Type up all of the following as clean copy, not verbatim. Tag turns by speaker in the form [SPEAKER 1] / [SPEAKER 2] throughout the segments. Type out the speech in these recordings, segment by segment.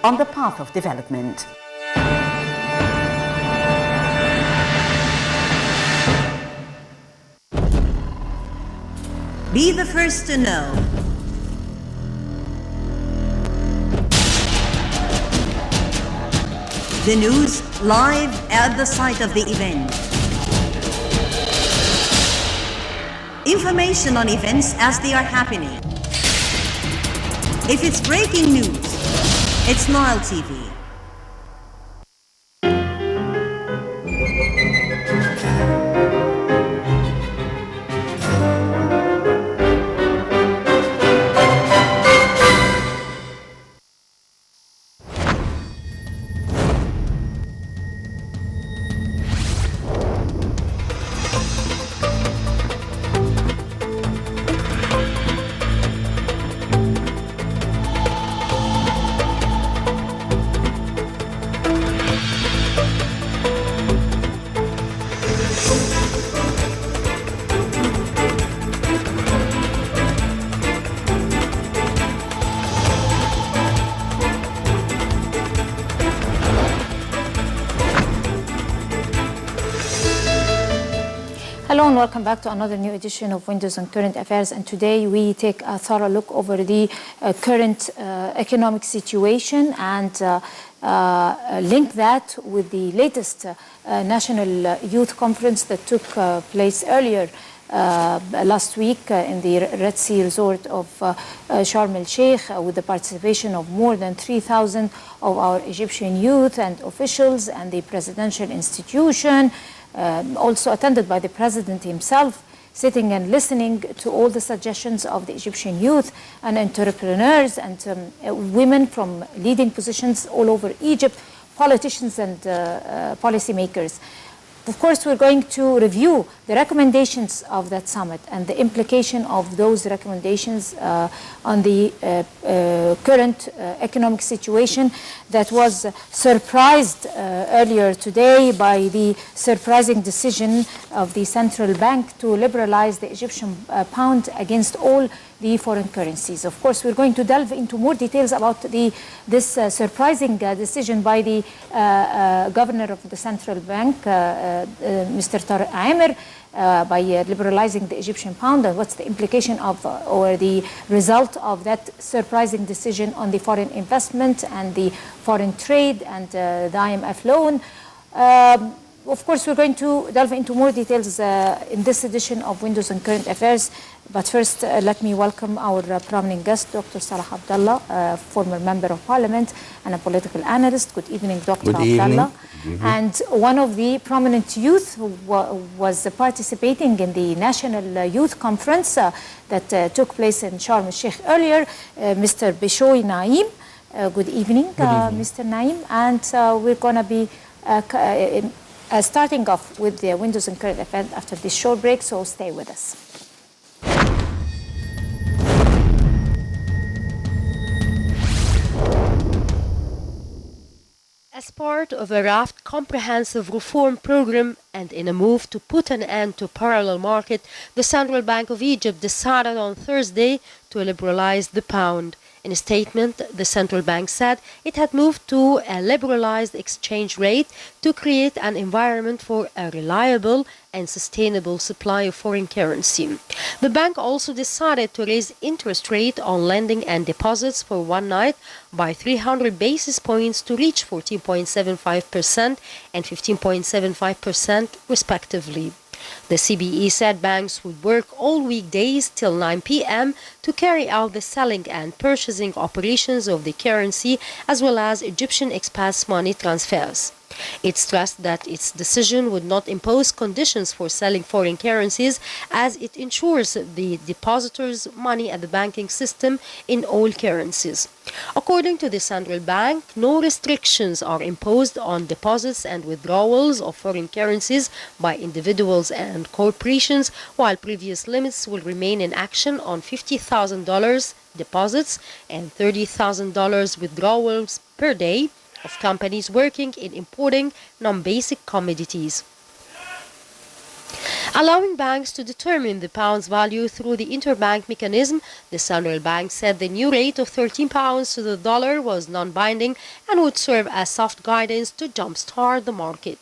[SPEAKER 1] on the path of development.
[SPEAKER 2] Be the first to know. The news live at the site of the event. Information on events as they are happening. If it's breaking news, it's Nile TV.
[SPEAKER 3] Hello and welcome back to another new edition of Windows on Current Affairs, and today we take a thorough look over the current economic situation and link that with the latest National Youth Conference that took place earlier last week in the Red Sea resort of Sharm el-Sheikh with the participation of more than 3,000 of our Egyptian youth and officials and the presidential institution. Also attended by the president himself, sitting and listening to all the suggestions of the Egyptian youth and entrepreneurs and women from leading positions all over Egypt, politicians and policymakers. Of course, we're going to review the recommendations of that summit and the implication of those recommendations on the current economic situation that was surprised earlier today by the surprising decision of the central bank to liberalize the Egyptian pound against all the foreign currencies. Of course, we're going to delve into more details about this surprising decision by the governor of the central bank, Mr. Naiem, by liberalizing the Egyptian pound, and what's the implication of or the result of that surprising decision on the foreign investment and the foreign trade and the IMF loan. Of course, we're going to delve into more details in this edition of Windows on Current Affairs. But first, let me welcome our prominent guest, Dr. Salah Abdullah, former member of parliament and a political analyst. Good evening, Dr. Abdullah. And one of the prominent youth who was participating in the National Youth Conference that took place in Sharm el-Sheikh earlier, Mr. Beshoy Naiem. Good evening, Mr. Naiem. And we're going to be starting off with the Windows on Current Affairs after this short break, so stay with us.
[SPEAKER 4] As part of a raft comprehensive reform program and in a move to put an end to parallel market, the Central Bank of Egypt decided on Thursday to liberalize the pound. In a statement, the central bank said it had moved to a liberalized exchange rate to create an environment for a reliable and sustainable supply of foreign currency. The bank also decided to raise interest rate on lending and deposits for one night by 300 basis points to reach 14.75% and 15.75% respectively. The CBE said banks would work all weekdays till 9 p.m. to carry out the selling and purchasing operations of the currency as well as Egyptian expat money transfers. It stressed that its decision would not impose conditions for selling foreign currencies as it ensures the depositors' money at the banking system in all currencies. According to the central bank, no restrictions are imposed on deposits and withdrawals of foreign currencies by individuals and corporations, while previous limits will remain in action on $50,000 deposits and $30,000 withdrawals per day of companies working in importing non-basic commodities. Allowing banks to determine the pound's value through the interbank mechanism, the central bank said the new rate of £13 to the dollar was non-binding and would serve as soft guidance to jumpstart the market.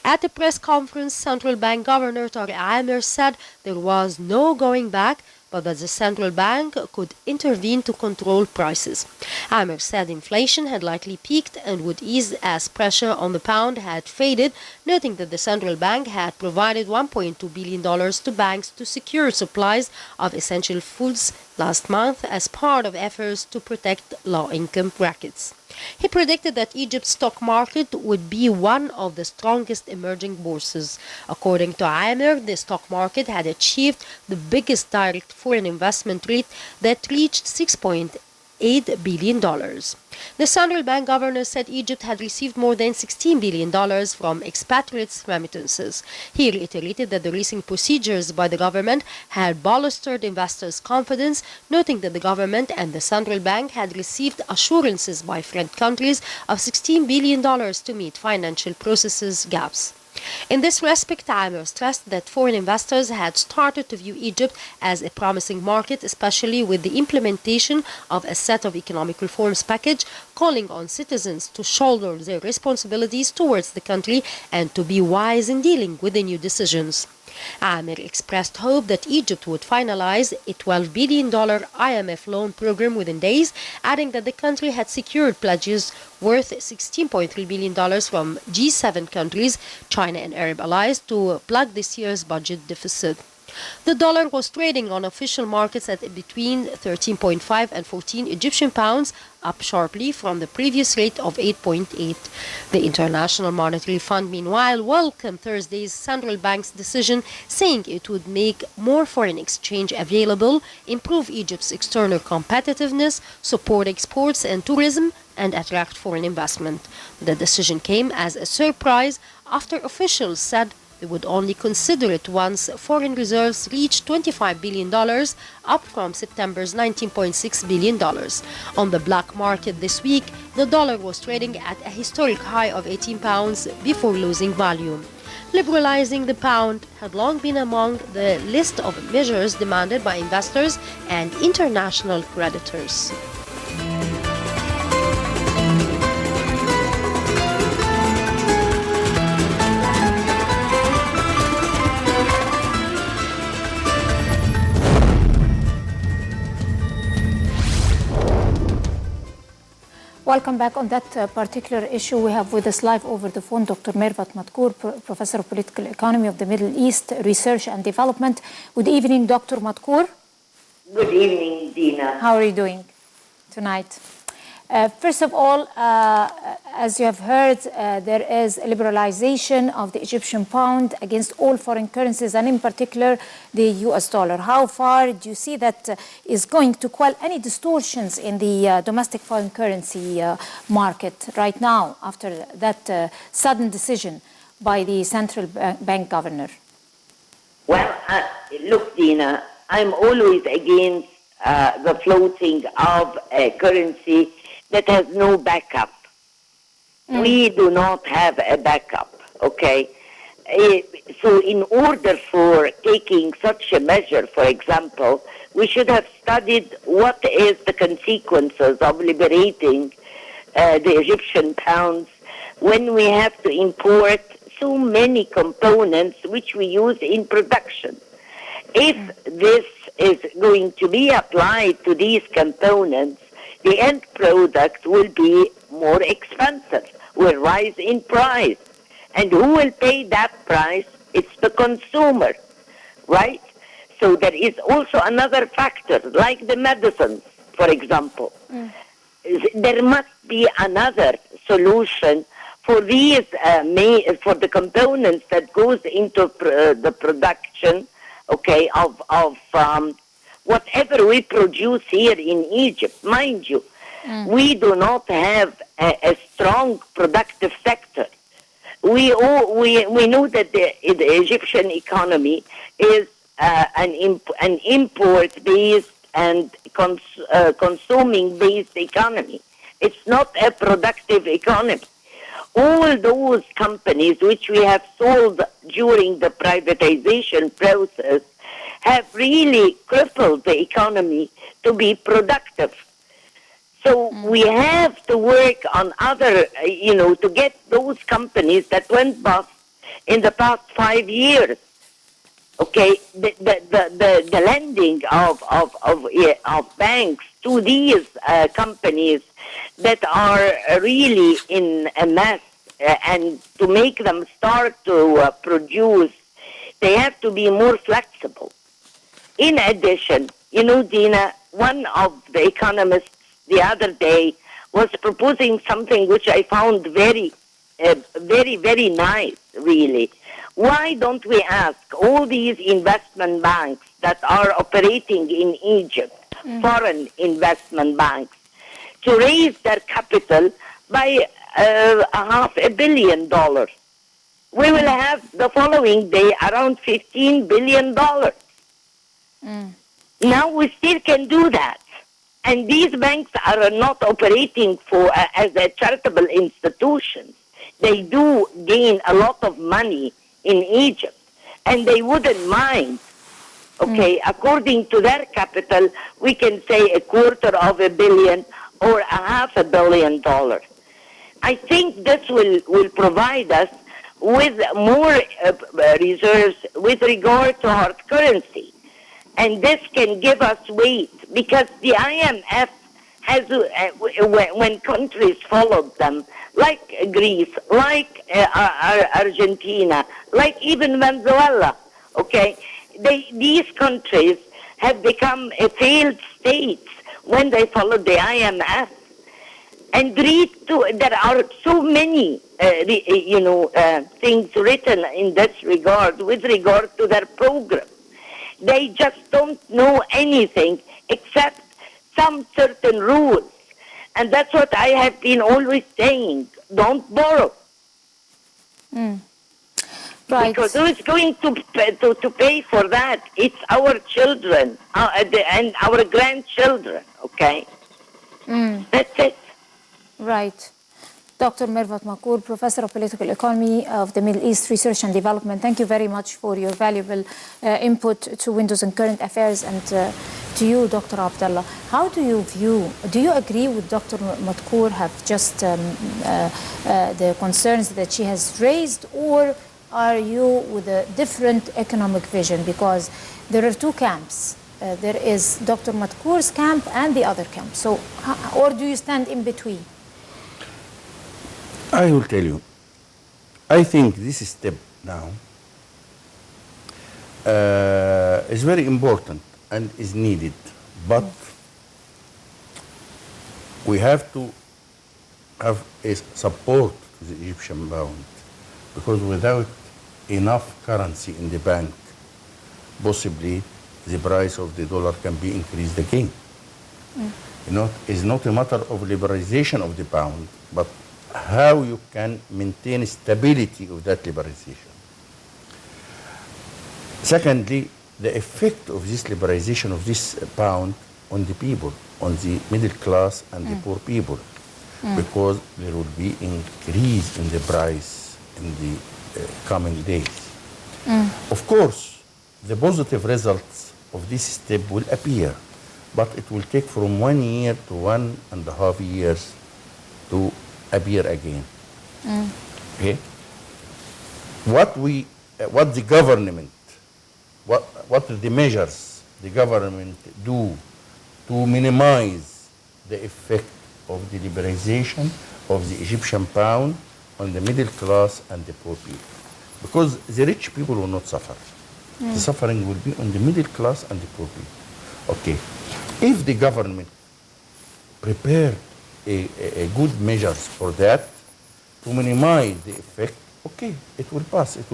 [SPEAKER 4] At a press conference, Central Bank Governor Naiem said there was no going back, but that the central bank could intervene to control prices. Naiem said inflation had likely peaked and would ease as pressure on the pound had faded, noting that the central bank had provided $1.2 billion to banks to secure supplies of essential foods last month as part of efforts to protect low-income brackets. He predicted that Egypt's stock market would be one of the strongest emerging bourses. According to Naiem, the stock market had achieved the biggest direct foreign investment rate that reached $6.8 billion. The central bank governor said Egypt had received more than $16 billion from expatriates' remittances. He reiterated that the recent procedures by the government had bolstered investors' confidence, noting that the government and the central bank had received assurances by friend countries of $16 billion to meet financial processes gaps. In this respect, Naiem stressed that foreign investors had started to view Egypt as a promising market, especially with the implementation of a set of economic reforms package, calling on citizens to shoulder their responsibilities towards the country and to be wise in dealing with the new decisions. Naiem expressed hope that Egypt would finalize a $12 billion IMF loan program within days, adding that the country had secured pledges worth $16.3 billion from G7 countries, China and Arab allies, to plug this year's budget deficit. The dollar was trading on official markets at between 13.5 and 14 Egyptian pounds, up sharply from the previous rate of 8.8. The International Monetary Fund, meanwhile, welcomed Thursday's central bank's decision, saying it would make more foreign exchange available, improve Egypt's external competitiveness, support exports and tourism, and attract foreign investment. The decision came as a surprise after officials said they would only consider it once foreign reserves reached $25 billion, up from September's $19.6 billion. On the black market this week, the dollar was trading at a historic high of £18 before losing value. Liberalizing the pound had long been among the list of measures demanded by investors and international creditors.
[SPEAKER 3] Welcome back. On that particular issue, we have with us live over the phone Dr. Mervat Matkour, Professor of Political Economy of the Middle East Research and Development. Good evening, Dr. Matkour.
[SPEAKER 5] Good evening, Dina.
[SPEAKER 3] How are you doing tonight? First of all, as you have heard, there is a liberalization of the Egyptian pound against all foreign currencies, and in particular the US dollar. How far do you see that is going to quell any distortions in the domestic foreign currency market right now after that sudden decision by the central bank governor?
[SPEAKER 5] Well, look, Dina, I'm always against the floating of a currency that has no backup. We do not have a backup, okay? So in order for taking such a measure, for example, we should have studied what is the consequences of liberating the Egyptian pounds when we have to import so many components which we use in production. If this is going to be applied to these components, the end product will be more expensive, will rise in price. And who will pay that price? It's the consumer, right? So there is also another factor, like the medicines, for example. There must be another solution for these, for the components that goes into the production, okay, of whatever we produce here in Egypt. Mind you, we do not have a strong productive sector. We know that the Egyptian economy is an import-based and consuming-based economy. It's not a productive economy. all those companies which we have sold during the privatization process have really crippled the economy to be productive. So we have to work on other, to get those companies that went bust in the past 5 years. Okay, the lending of banks to these companies that are really in a mess, and to make them start to produce, they have to be more flexible. In addition, Dina, one of the economists the other day was proposing something which I found very, very nice, really. Why don't we ask all these investment banks that are operating in Egypt, foreign investment banks, to raise their capital by $500 million? We will have the following day around $15 billion. Now we still can do that. And these banks are not operating as a charitable institutions. They do gain a lot of money in Egypt, and they wouldn't mind. Okay, according to their capital, we can say $250 million or $500 million. I think this will provide us with more reserves with regard to hard currency. And this can give us weight, because the IMF has, when countries followed them, like Greece, like Argentina, like even Venezuela, okay, these countries have become failed states when they followed the IMF. And there are so many, things written in this regard with regard to their program. They just don't know anything except some certain rules. And that's what I have been always saying. Don't borrow.
[SPEAKER 3] Right.
[SPEAKER 5] Because who is going to pay for that? It's our children and our grandchildren, okay? That's it.
[SPEAKER 3] Right. Dr. Mervat Makour, Professor of Political Economy of the Middle East Research and Development, thank you very much for your valuable input to Windows and Current Affairs. And to you, Dr. Abdullah, how do you agree with Dr. Makour, have just the concerns that she has raised, or are you with a different economic vision? Because there are two camps. There is Dr. Matkour's camp and the other camp. So, or do you stand in between?
[SPEAKER 6] I will tell you. I think this step now is very important and is needed, but we have to have a support to the Egyptian pound, because without enough currency in the bank, possibly the price of the dollar can be increased again. It's not a matter of liberalization of the pound, but how you can maintain stability of that liberalization. Secondly, the effect of this liberalization of this pound on the people, on the middle class and the poor people, because there will be increase in the price in the coming days. Of course, the positive results of this step will appear, but it will take from 1 year to 1.5 years to appear again. Okay? What the government, what the measures the government do to minimize the effect of the liberalization of the Egyptian pound on the middle class and the poor people? Because the rich people will not suffer. The suffering will be on the middle class and the poor people. Okay. If the government prepare a good measures for that to minimize the effect, okay, it will pass. It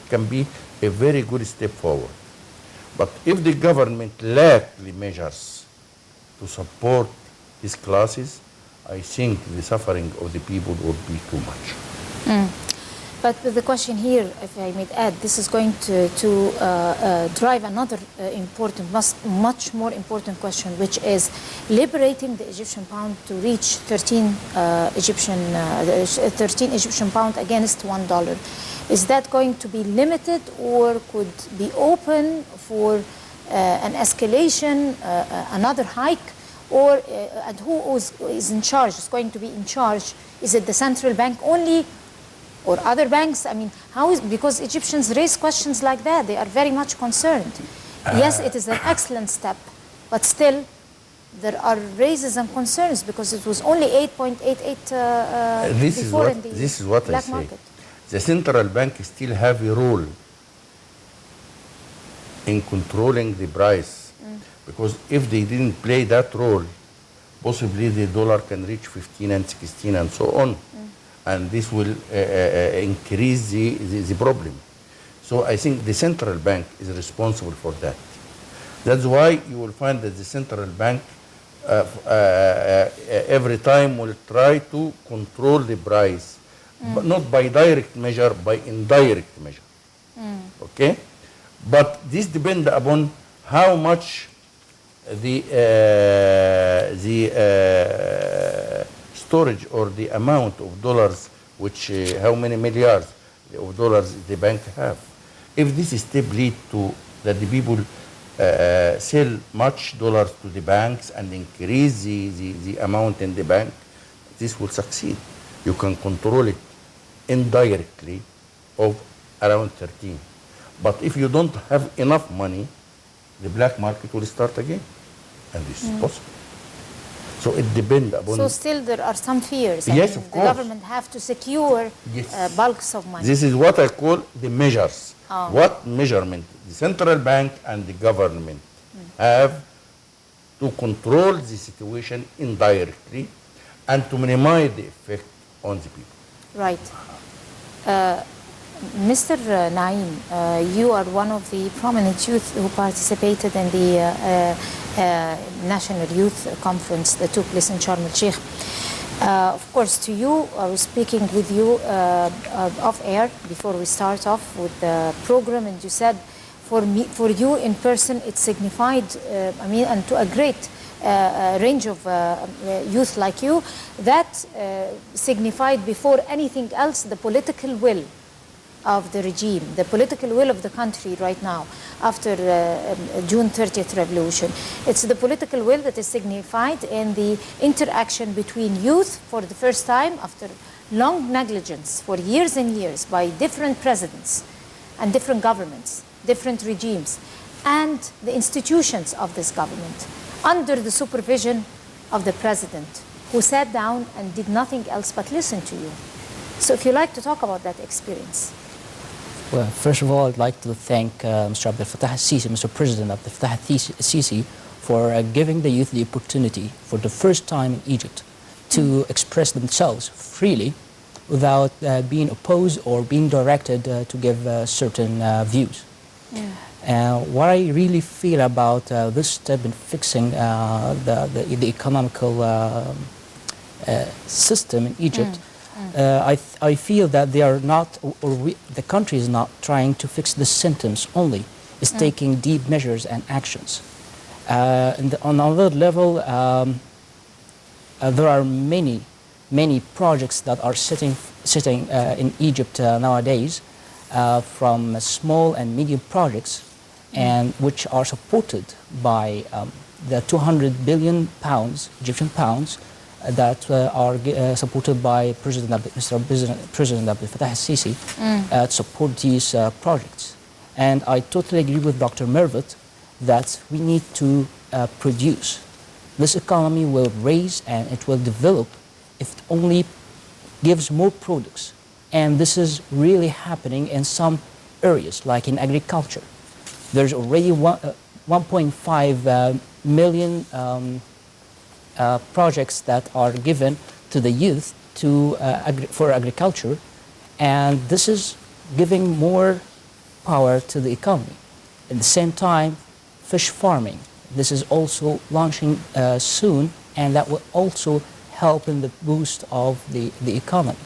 [SPEAKER 6] can be a very good step forward. But if the government lack the measures to support these classes, I think the suffering of the people would be too much.
[SPEAKER 3] But the question here, if I may add, this is going to drive another important, much more important question, which is liberating the Egyptian pound to reach 13 Egyptian pound against $1. Is that going to be limited, or could be open for an escalation, another hike, or and who is in charge? Is going to be in charge? Is it the central bank only, or other banks? I mean, how is, because Egyptians raise questions like that. They are very much concerned. Yes, it is an excellent step, but still there are raises and concerns because it was only 8.88 before in the
[SPEAKER 6] this is what
[SPEAKER 3] black
[SPEAKER 6] I say.
[SPEAKER 3] market.
[SPEAKER 6] The central bank still have a role in controlling the price, because if they didn't play that role, possibly the dollar can reach 15 and 16 and so on, and this will increase the problem. So I think the central bank is responsible for that. That's why you will find that the central bank every time will try to control the price, but not by direct measure, by indirect measure. Okay? But this depends upon how much the storage or the amount of dollars, which how many milliards of dollars the bank have. If this step lead to that the people sell much dollars to the banks and increase the amount in the bank, this will succeed. You can control it indirectly of around 13. But if you don't have enough money, the black market will start again, and this is possible. So it depends upon...
[SPEAKER 3] So still there are some fears.
[SPEAKER 6] Yes,
[SPEAKER 3] I mean,
[SPEAKER 6] of
[SPEAKER 3] the
[SPEAKER 6] course.
[SPEAKER 3] government have to secure bulks of money.
[SPEAKER 6] This is what I call the measures. What measurement the central bank and the government have to control the situation indirectly and to minimize the effect on the people.
[SPEAKER 3] Right. Mr. Naiem, you are one of the prominent youth who participated in the National Youth Conference that took place in Sharm el-Sheikh. Of course, to you, I was speaking with you off air before we start off with the program, and you said for you in person it signified, and to a great range of youth like you, that signified before anything else the political will of the regime, the political will of the country right now after June 30th revolution. It's the political will that is signified in the interaction between youth for the first time after long negligence for years and years by different presidents and different governments, different regimes, and the institutions of this government under the supervision of the president, who sat down and did nothing else but listen to you. So if you like to talk about that experience.
[SPEAKER 7] Well, first of all, I'd like to thank Mr. Abdullah al-Sisi, Mr. President Abdullah al-Sisi, for giving the youth the opportunity for the first time in Egypt to express themselves freely without being opposed or being directed to give certain views. What I really feel about this step in fixing the economical system in Egypt, I feel that they are not, the country is not trying to fix the symptoms only. It's taking deep measures and actions. And on another level, there are many projects that are sitting in Egypt nowadays, from small and medium projects, and which are supported by the 200 billion pounds, Egyptian pounds, that are supported by President Abdel Fattah al-Sisi to support these projects. And I totally agree with Dr. Mervat that we need to produce. This economy will raise and it will develop if it only gives more products. And this is really happening in some areas, like in agriculture. There's already 1.5 million projects that are given to the youth for agriculture, and this is giving more power to the economy. At the same time, fish farming, this is also launching soon, and that will also help in the boost of the economy.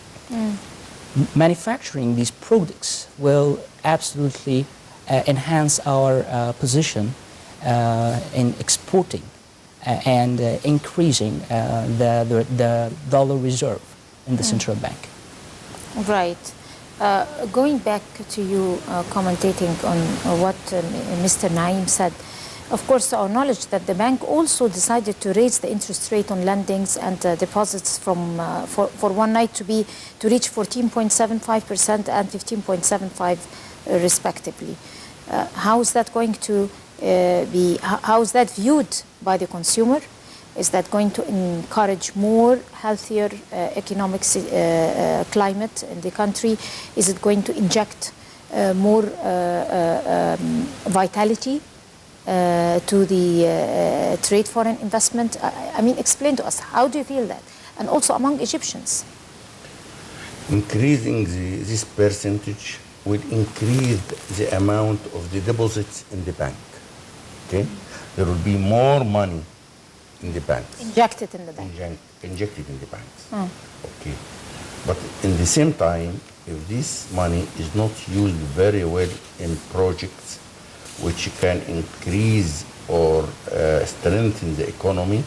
[SPEAKER 7] manufacturing these products will absolutely enhance our position in exporting and increasing the dollar reserve in the central bank.
[SPEAKER 3] Right. Going back to you commentating on what Mr. Naiem said, of course, to our knowledge that the bank also decided to raise the interest rate on lendings and deposits from for one night to reach 14.75% and 15.75% respectively. How is that going to be? How is that viewed by the consumer? Is that going to encourage more healthier economic climate in the country? Is it going to inject more vitality to the trade foreign investment? I mean, explain to us, how do you feel that? And also among Egyptians.
[SPEAKER 6] Increasing this percentage will increase the amount of the deposits in the bank. Okay? There will be more money in the banks.
[SPEAKER 3] Injected in the bank.
[SPEAKER 6] Injected in the banks. Okay. But in the same time, if this money is not used very well in projects which can increase or strengthen the economy,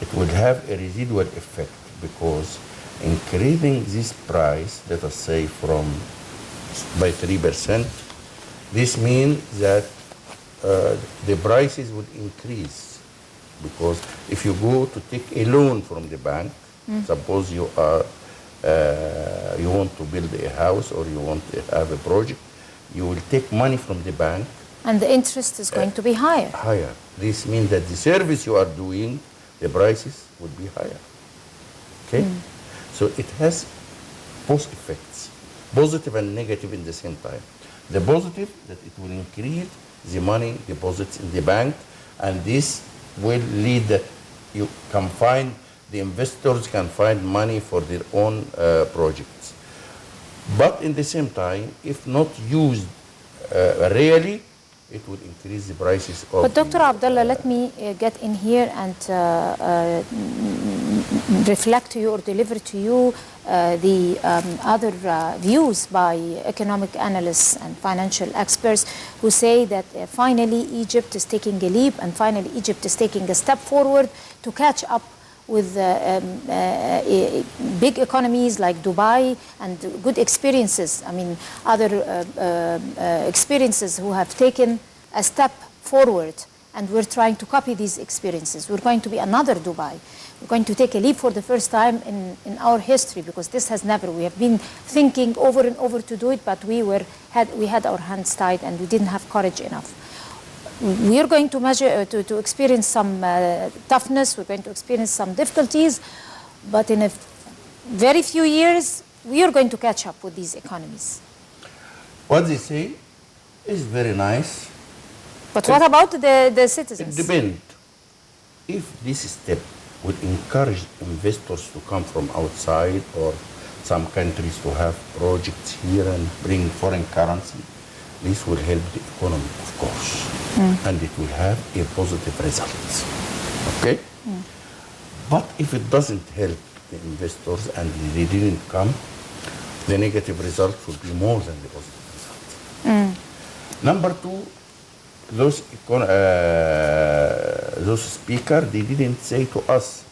[SPEAKER 6] it will have a residual effect, because increasing this price, let us say by 3%, this means that the prices will increase. Because if you go to take a loan from the bank, suppose you want to build a house or you want to have a project, you will take money from the bank.
[SPEAKER 3] And the interest is going to be higher.
[SPEAKER 6] Higher. This means that the service you are doing, the prices would be higher. Okay? So it has both effects, positive and negative in the same time. The positive, that it will increase the money deposits in the bank, and this will lead that you can find, the investors can find money for their own projects. But in the same time, if not used really, it would increase the prices of.
[SPEAKER 3] But Dr. Abdullah, let me get in here and reflect to you or deliver to you the other views by economic analysts and financial experts who say that finally Egypt is taking a leap, and finally Egypt is taking a step forward to catch up with big economies like Dubai and good experiences. I mean, other experiences who have taken a step forward, and we're trying to copy these experiences. We're going to be another Dubai. We're going to take a leap for the first time in our history, because this has never, we have been thinking over and over to do it, but we had our hands tied and we didn't have courage enough. We are going to experience some toughness, we're going to experience some difficulties, but in a very few years, we are going to catch up with these economies.
[SPEAKER 6] What they say is very nice.
[SPEAKER 3] But what about the citizens?
[SPEAKER 6] It depends. If this step would encourage investors to come from outside, or some countries to have projects here and bring foreign currency, this will help the economy, of course, and it will have a positive result. Okay? But if it doesn't help the investors and they didn't come, the negative result will be more than the positive result. Number two, those speakers, they didn't say to us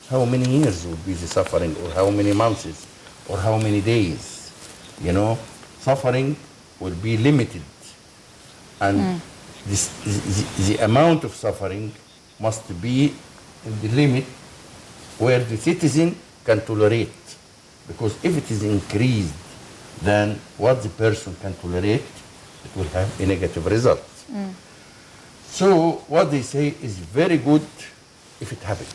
[SPEAKER 6] how many years would be the suffering, or how many months, or how many days. You know, suffering will be limited, and the amount of suffering must be in the limit where the citizen can tolerate, because if it is increased than what the person can tolerate, it will have a negative result. So what they say is very good if it happens.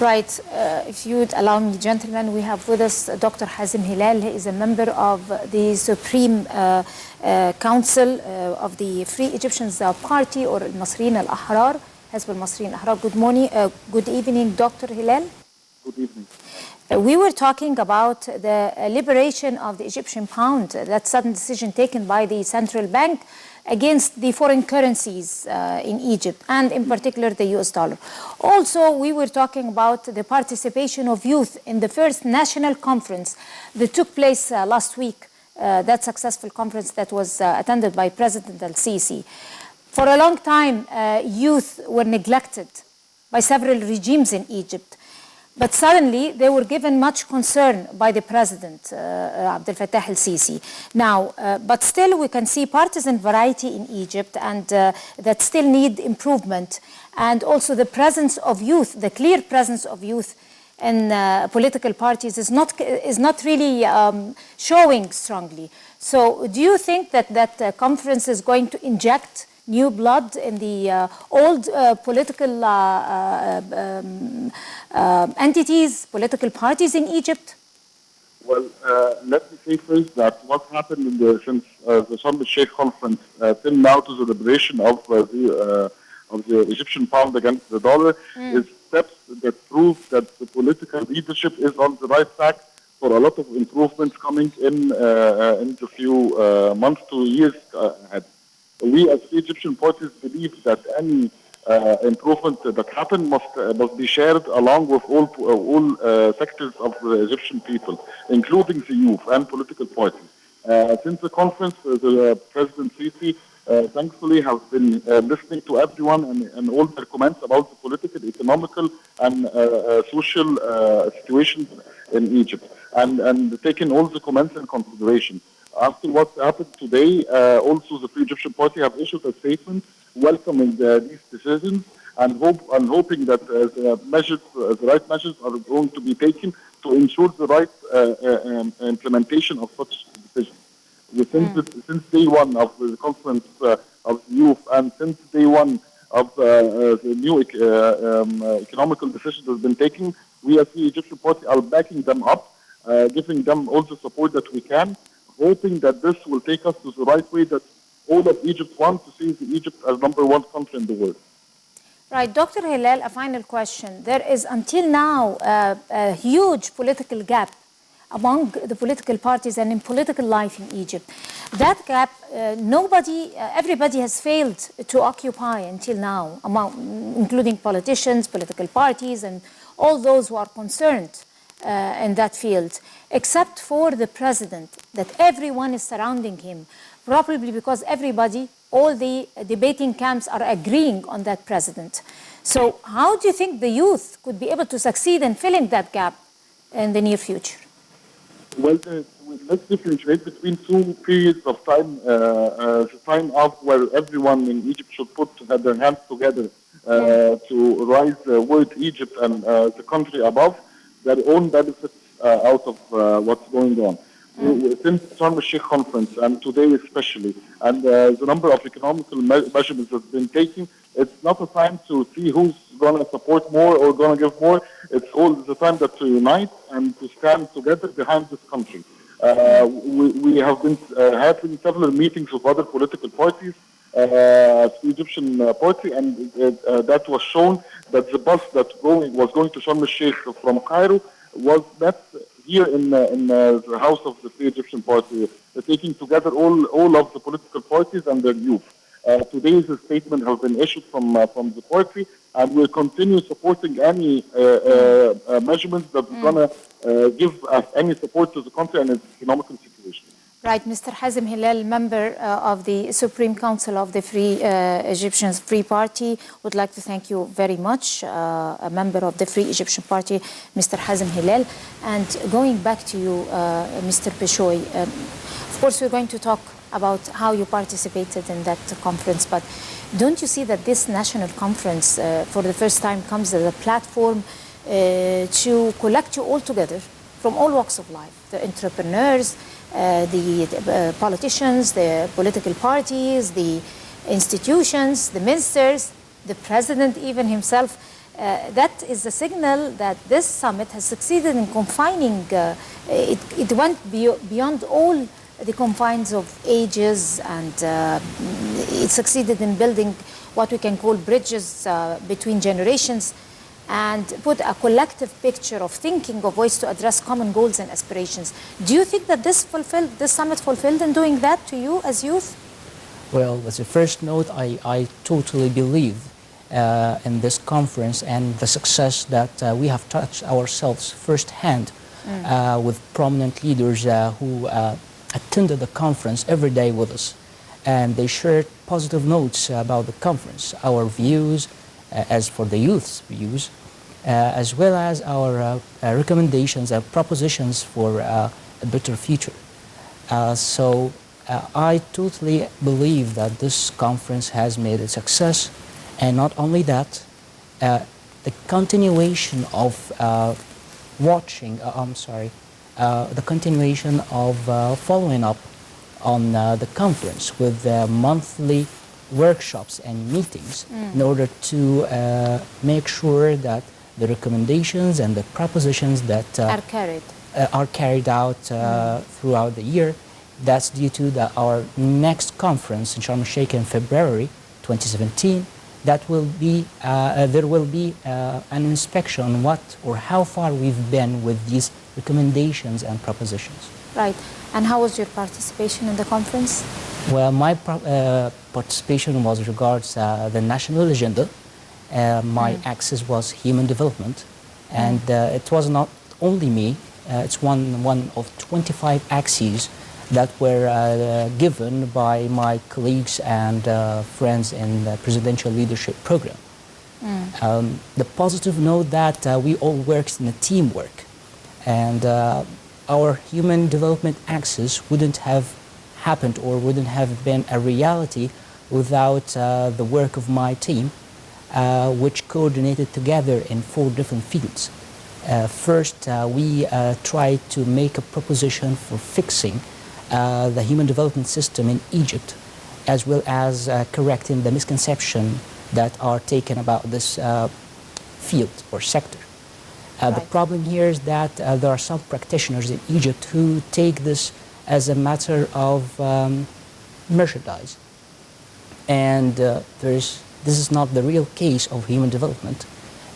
[SPEAKER 3] Right. If you would allow me, gentlemen, we have with us Dr. Hazim Hilal. He is a member of the Supreme Council of the Free Egyptians Party, or Al-Masriyin Al-Ahrar, Hizb Al-Masriyin Al-Ahrar. Good morning, good evening, Dr. Hilal.
[SPEAKER 8] Good evening.
[SPEAKER 3] We were talking about the liberation of the Egyptian pound, that sudden decision taken by the central bank against the foreign currencies in Egypt, and in particular the US dollar. Also, we were talking about the participation of youth in the first national conference that took place last week, that successful conference that was attended by President al-Sisi. For a long time, youth were neglected by several regimes in Egypt. But suddenly, they were given much concern by the president, Abdel Fattah al-Sisi. Now, but still we can see partisan variety in Egypt, and that still need improvement. And also the presence of youth, the clear presence of youth in political parties is not really showing strongly. So do you think that that conference is going to inject new blood in the old political entities, political parties in Egypt?
[SPEAKER 8] Well, let me say first that what happened since the Sharm el-Sheikh conference till now to the liberation of the Egyptian pound against the dollar is steps that prove that the political leadership is on the right track for a lot of improvements coming in the few months to years ahead. We as Egyptian parties believe that any improvement that happen must be shared along with all sectors of the Egyptian people, including the youth and political parties. Since the conference, the President Sisi thankfully has been listening to everyone and all their comments about the political, economical, and social situation in Egypt, and taking all the comments in consideration. After what happened today, also the Free Egyptian Party have issued a statement welcoming these decisions and hoping that the right measures are going to be taken to ensure the right implementation of such decisions. Since day one of the conference of youth and since day one of the new economical decisions that have been taken, we as the Egyptian Party are backing them up, giving them all the support that we can, hoping that this will take us to the right way that all of Egypt want to see Egypt as #1 country in the world.
[SPEAKER 3] Right. Dr. Hilal, a final question. There is until now a huge political gap among the political parties and in political life in Egypt. That gap, everybody has failed to occupy until now, including politicians, political parties, and all those who are concerned in that field, except for the president, that everyone is surrounding him, probably because all the debating camps are agreeing on that president. So how do you think the youth could be able to succeed in filling that gap in the near future?
[SPEAKER 8] Well, let's differentiate between two periods of time. The time of where everyone in Egypt should put their hands together to rise with Egypt and the country above their own benefits out of what's going on. Since the Sharm el-Sheikh conference, and today especially, and the number of economical measurements that's been taken, it's not a time to see who's going to support more or going to give more. It's all the time that to unite and to stand together behind this country. We have been having several meetings with other political parties, the Egyptian party, and that was shown that the bus that was going to Sharm el-Sheikh from Cairo was met here in the house of the Free Egyptian Party, taking together all of the political parties and their youth. Today's statement has been issued from the party, and we'll continue supporting any measurements that's going to give any support to the country and its economical situation.
[SPEAKER 3] Right, Mr. Hazem Hilal, member of the Supreme Council of the Free Egyptian Free Party, would like to thank you very much, a member of the Free Egyptian Party, Mr. Hazem Hilal. And going back to you, Mr. Beshoy, of course we're going to talk about how you participated in that conference, but don't you see that this national conference for the first time comes as a platform to collect you all together from all walks of life, the entrepreneurs, the politicians, the political parties, the institutions, the ministers, the president even himself. That is a signal that this summit has succeeded in confining, it went beyond all the confines of ages, and it succeeded in building what we can call bridges between generations, and put a collective picture of thinking of ways to address common goals and aspirations. Do you think that this summit fulfilled in doing that to you as youth?
[SPEAKER 7] Well, as a first note, I totally believe in this conference and the success that we have touched ourselves firsthand with prominent leaders who attended the conference every day with us. And they shared positive notes about the conference, our views, as for the youth's views, as well as our recommendations and propositions for a better future. So I totally believe that this conference has made a success, and not only that, the continuation of the continuation of following up on the conference with monthly workshops and meetings in order to make sure that the recommendations and the propositions that are carried out throughout the year. That's due to our next conference in Sharm el-Sheikh in February 2017. That will be there will be an inspection on what or how far we've been with these recommendations and propositions.
[SPEAKER 3] Right. And how was your participation in the conference?
[SPEAKER 7] Well, my participation was regards the national agenda. My axis was human development, and it was not only me. It's one of 25 axes that were given by my colleagues and friends in the presidential leadership program. The positive note that we all worked in a teamwork, and our human development axis wouldn't have happened or wouldn't have been a reality without the work of my team, which coordinated together in 4 different fields. First, we tried to make a proposition for fixing the human development system in Egypt, as well as correcting the misconceptions that are taken about this field or sector. The problem here is that there are some practitioners in Egypt who take this as a matter of merchandise. And this is not the real case of human development.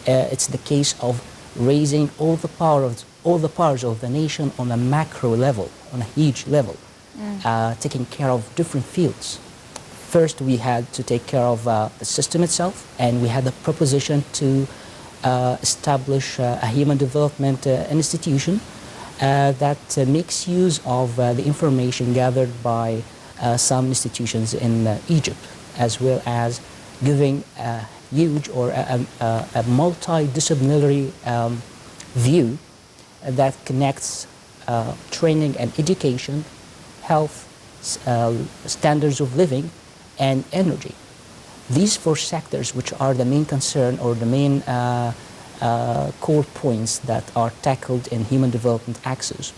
[SPEAKER 7] It's the case of raising all the powers of the nation on a macro level, on a huge level, taking care of different fields. First, we had to take care of the system itself, and we had a proposition to establish a human development institution that makes use of the information gathered by some institutions in Egypt, as well as giving a huge or a multidisciplinary view that connects training and education, health, standards of living, and energy. These 4 sectors, which are the main concern or the main core points that are tackled in human development axis,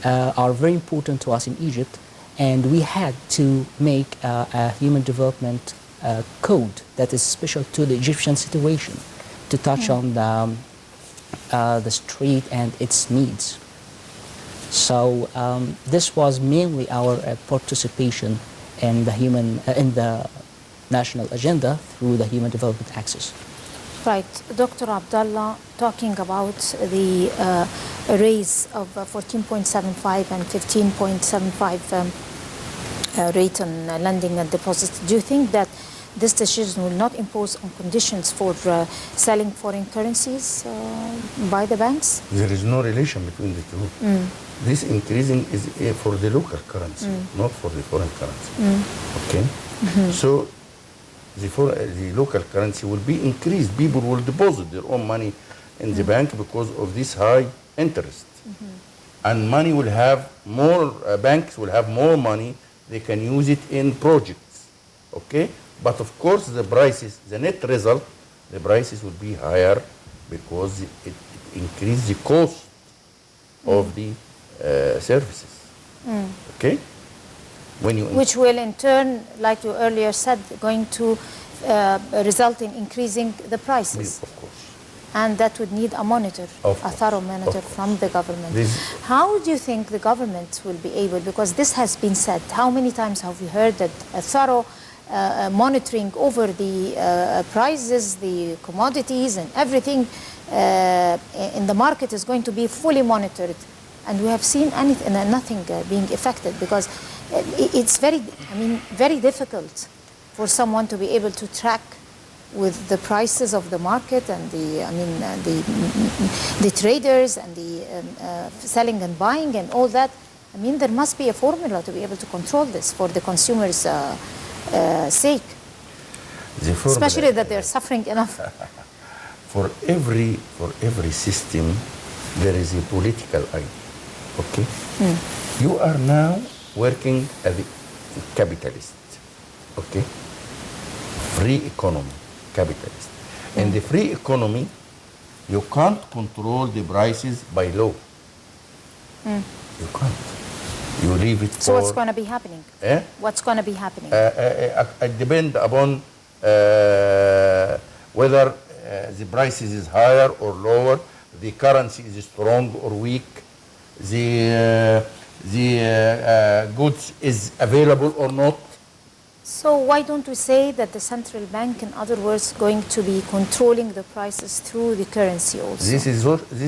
[SPEAKER 7] are very important to us in Egypt, and we had to make a human development code that is special to the Egyptian situation to touch on the street and its needs. So this was mainly our participation in the national agenda through the human development axis.
[SPEAKER 3] Right. Dr. Abdullah, talking about the raise of 14.75 and 15.75 rate on lending and deposits, do you think that this decision will not impose on conditions for selling foreign currencies by the banks?
[SPEAKER 6] There is no relation between the two. This increasing is for the local currency, not for the foreign currency. Okay? So the local currency will be increased. People will deposit their own money in the bank because of this high interest. And money will have more, banks will have more money. They can use it in projects. Okay? But of course, the prices, the net result, the prices will be higher because it increases the cost of the services. Okay?
[SPEAKER 3] Which will in turn, like you earlier said, going to result in increasing the prices.
[SPEAKER 6] Of course.
[SPEAKER 3] And that would need a monitor, a thorough monitor from the government. How do you think the government will be able, because this has been said, how many times have we heard that a thorough monitoring over the prices, the commodities and everything in the market is going to be fully monitored, and we have seen nothing being affected, because it's very difficult for someone to be able to track with the prices of the market and the traders and the selling and buying and all that. I mean, there must be a formula to be able to control this for the consumers' sake, especially that they're suffering enough.
[SPEAKER 6] For every system, there is a political idea. Okay, you are now working as a capitalist. Okay, free economy, capitalist. In the free economy, you can't control the prices by law. You can't. You leave it.
[SPEAKER 3] So what's going to be happening?
[SPEAKER 6] Eh?
[SPEAKER 3] What's going to be happening?
[SPEAKER 6] It depends upon whether the prices is higher or lower, the currency is strong or weak, the goods is available or not.
[SPEAKER 3] So why don't we say that the central bank, in other words, going to be controlling the prices through the currency also?
[SPEAKER 6] This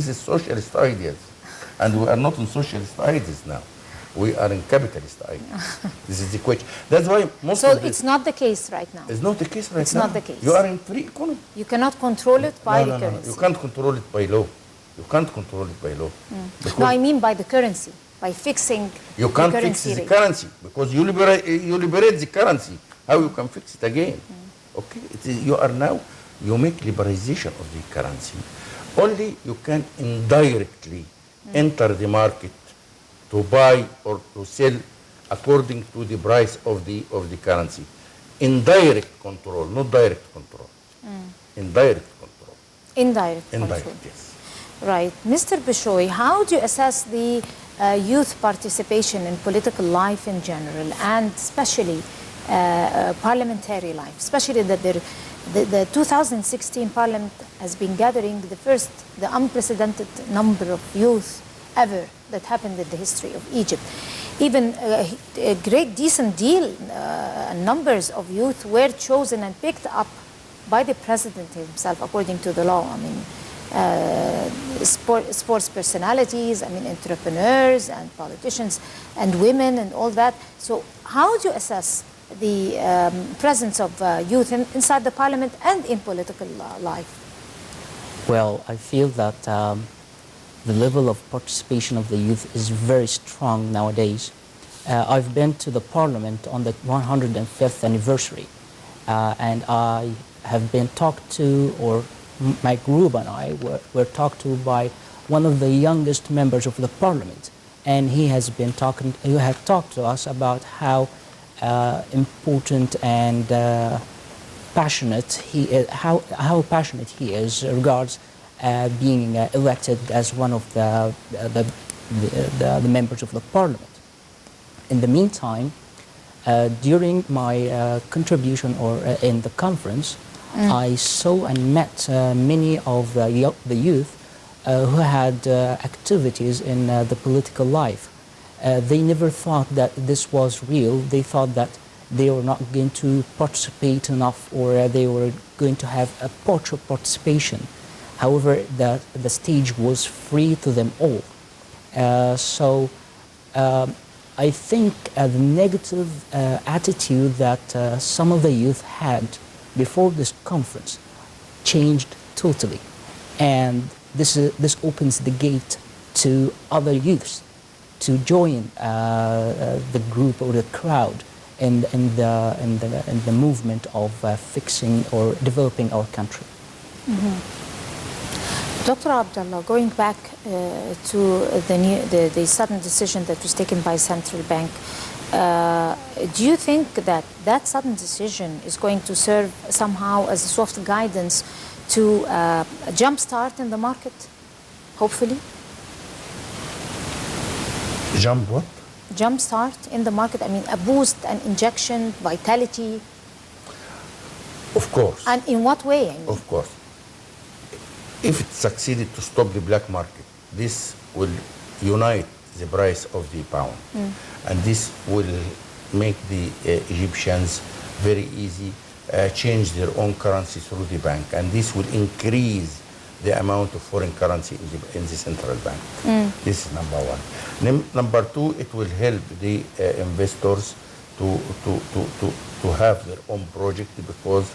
[SPEAKER 6] is socialist ideas, and we are not in socialist ideas now. We are in capitalist ideas. This is the question. That's why most
[SPEAKER 3] So
[SPEAKER 6] of
[SPEAKER 3] it's not the case right now.
[SPEAKER 6] It's not the case right now.
[SPEAKER 3] It's not the case.
[SPEAKER 6] You are in free economy.
[SPEAKER 3] You cannot control it by the
[SPEAKER 6] No.
[SPEAKER 3] currency.
[SPEAKER 6] You can't control it by law. You can't control it by law.
[SPEAKER 3] No, I mean by the currency, by fixing
[SPEAKER 6] you can't
[SPEAKER 3] the
[SPEAKER 6] fix
[SPEAKER 3] currency
[SPEAKER 6] the
[SPEAKER 3] rate.
[SPEAKER 6] currency because you liberate the currency. How you can fix it again? Okay, you make liberalization of the currency. Only you can indirectly enter the market to buy or to sell according to the price of the currency. Indirect control, not direct control. Indirect control.
[SPEAKER 3] Indirect control.
[SPEAKER 6] Indirect, yes.
[SPEAKER 3] Right. Mr. Beshoy, how do you assess the youth participation in political life in general, and especially parliamentary life, especially that the 2016 parliament has been gathering the unprecedented number of youth ever that happened in the history of Egypt. Even a great decent deal, numbers of youth were chosen and picked up by the president himself according to the law. I mean, sports personalities, I mean, entrepreneurs and politicians and women and all that. So how do you assess the presence of youth inside the parliament and in political life?
[SPEAKER 7] Well, I feel that the level of participation of the youth is very strong nowadays. I've been to the parliament on the 105th anniversary, and I have been talked to, or my group and I were talked to by one of the youngest members of the parliament, and he had talked to us about how important and passionate he is, how passionate he is regards being elected as one of the members of the parliament. In the meantime, during my contribution or in the conference, I saw and met many of the youth who had activities in the political life. They never thought that this was real. They thought that they were not going to participate enough, or they were going to have a partial participation. However, the stage was free to them all. So I think the negative attitude that some of the youth had before this conference changed totally. And this opens the gate to other youths to join the group or the crowd in the movement of fixing or developing our country.
[SPEAKER 3] Dr. Abdullah, going back to the sudden decision that was taken by central bank, do you think that sudden decision is going to serve somehow as a soft guidance to jumpstart in the market, hopefully?
[SPEAKER 6] Jump what?
[SPEAKER 3] Jumpstart in the market, I mean a boost, an injection, vitality?
[SPEAKER 6] Of course.
[SPEAKER 3] And in what way? I mean?
[SPEAKER 6] Of course. If it succeeded to stop the black market, this will unite the price of the pound. And this will make the Egyptians very easy change their own currency through the bank. And this will increase the amount of foreign currency in the central bank. This is number one. Number two, it will help the investors to have their own project, because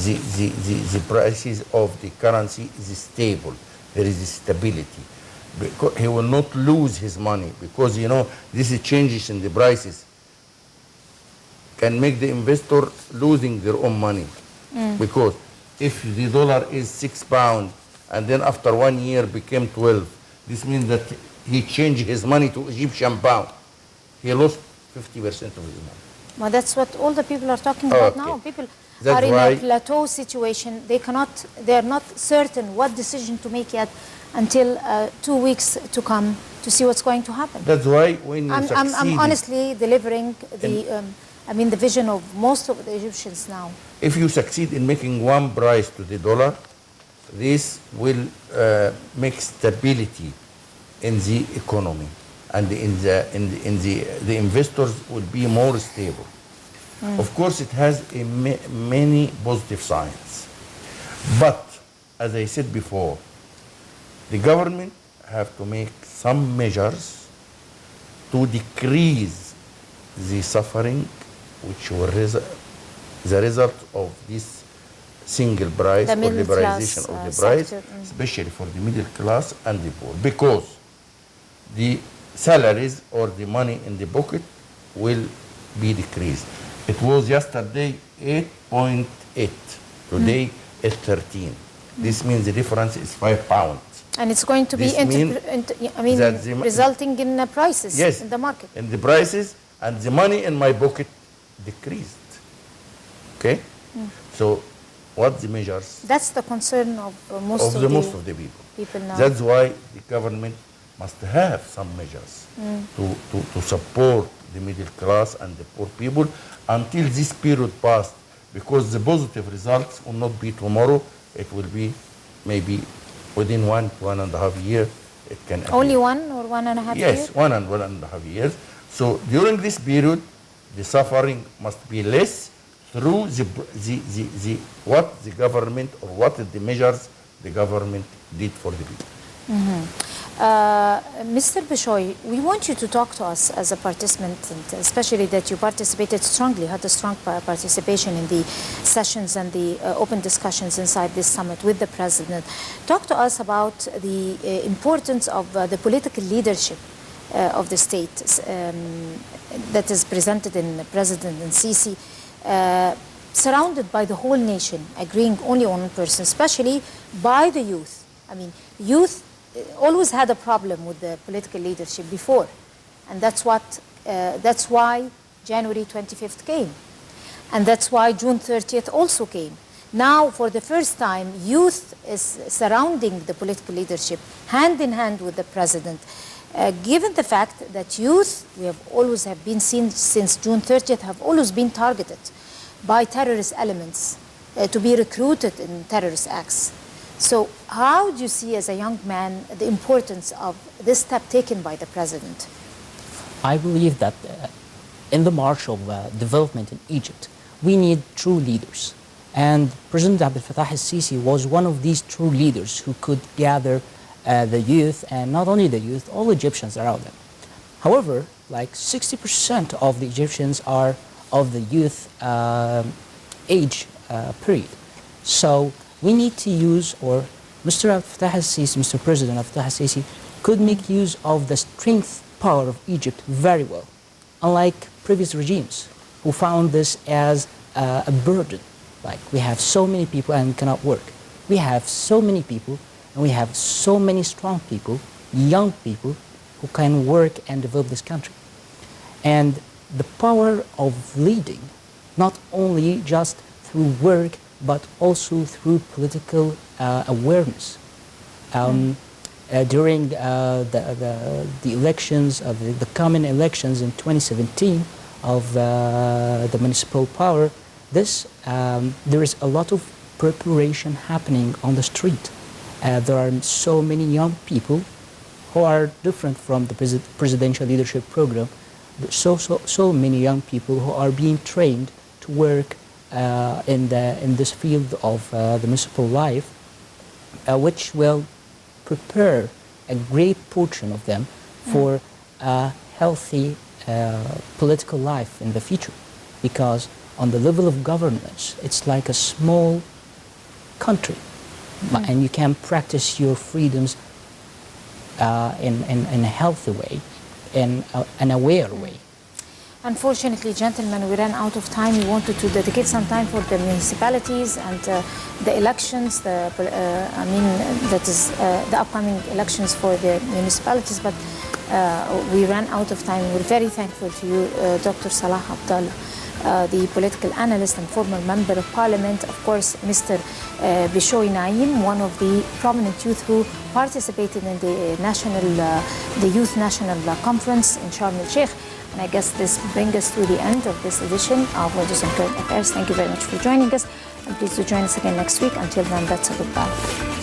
[SPEAKER 6] the prices of the currency is stable. There is stability. Because he will not lose his money, because you know these changes in the prices can make the investor losing their own money. Because if the dollar is £6 and then after 1 year became 12, this means that he changed his money to Egyptian pound. He lost 50% of his money.
[SPEAKER 3] Well, that's what all the people are talking about now. People
[SPEAKER 6] That's
[SPEAKER 3] are in
[SPEAKER 6] why
[SPEAKER 3] a plateau situation. They are not certain what decision to make yet until 2 weeks to come to see what's going to happen.
[SPEAKER 6] That's why when you
[SPEAKER 3] I'm honestly delivering the vision of most of the Egyptians now.
[SPEAKER 6] If you succeed in making one price to the dollar, this will make stability in the economy, and the investors will be more stable. Of course, it has many positive signs, but as I said before, the government have to make some measures to decrease the suffering which were the result of this single price or liberalization of the price, especially for the middle class and the poor, because the salaries or the money in the pocket will be decreased. It was yesterday 8.8, today it's 13. This means the difference is £5.
[SPEAKER 3] And it's going to be resulting in prices in the market.
[SPEAKER 6] In the prices, and the money in my pocket decreased. Okay? So what the measures?
[SPEAKER 3] That's the concern of most of
[SPEAKER 6] the
[SPEAKER 3] people now.
[SPEAKER 6] That's why the government must have some measures to support the middle class and the poor people until this period passed, because the positive results will not be tomorrow. It will be maybe within 1.5 years. It can
[SPEAKER 3] only appear. 1 or 1.5 years?
[SPEAKER 6] Yes, 1.5 years. So during this period, the suffering must be less through what the government, or what the measures the government did for the people.
[SPEAKER 3] Mr. Beshoy, we want you to talk to us as a participant, and especially that you participated strongly, had a strong participation in the sessions and the open discussions inside this summit with the President. Talk to us about the importance of the political leadership of the state that is presented in President and Sisi, surrounded by the whole nation, agreeing only on one person, especially by the youth. I mean, youth always had a problem with the political leadership before, and that's why January 25th came, and that's why June 30th also came. Now, for the first time, youth is surrounding the political leadership, hand in hand with the President. Given the fact that youth, we have always been seen since June 30th, have always been targeted by terrorist elements to be recruited in terrorist acts. So how do you see, as a young man, the importance of this step taken by the President?
[SPEAKER 7] I believe that in the march of development in Egypt, we need true leaders. And President Abdel Fattah al-Sisi was one of these true leaders who could gather the youth, and not only the youth, all Egyptians around them. However, like 60% of the Egyptians are of the youth age period. So we need to use, or Mr. Abdel Fattah al-Sisi, Mr. President Abdel Fattah al-Sisi, could make use of the strength power of Egypt very well, unlike previous regimes who found this as a burden. Like, we have so many people and cannot work. We have so many people, and we have so many strong people, young people, who can work and develop this country. And the power of leading, not only just through work, but also through political awareness. During the elections, the common elections in 2017 of the municipal power, there is a lot of preparation happening on the street. There are so many young people who are different from the presidential leadership program. So many young people who are being trained to work in this field of the municipal life. which will prepare a great portion of them for a healthy political life in the future. Because on the level of governance, it's like a small country, and you can practice your freedoms in a healthy way, in an aware way.
[SPEAKER 3] Unfortunately, gentlemen, we ran out of time. We wanted to dedicate some time for the municipalities and the elections. That is the upcoming elections for the municipalities. But we ran out of time. We're very thankful to you, Dr. Salah Abdullah, the political analyst and former member of parliament. Of course, Mr. Beshoy Naiem, one of the prominent youth who participated in the Youth National Conference in Sharm el-Sheikh. And I guess this brings us to the end of this edition of Windows on Current Affairs. Thank you very much for joining us. And please do join us again next week. Until then, that's a goodbye.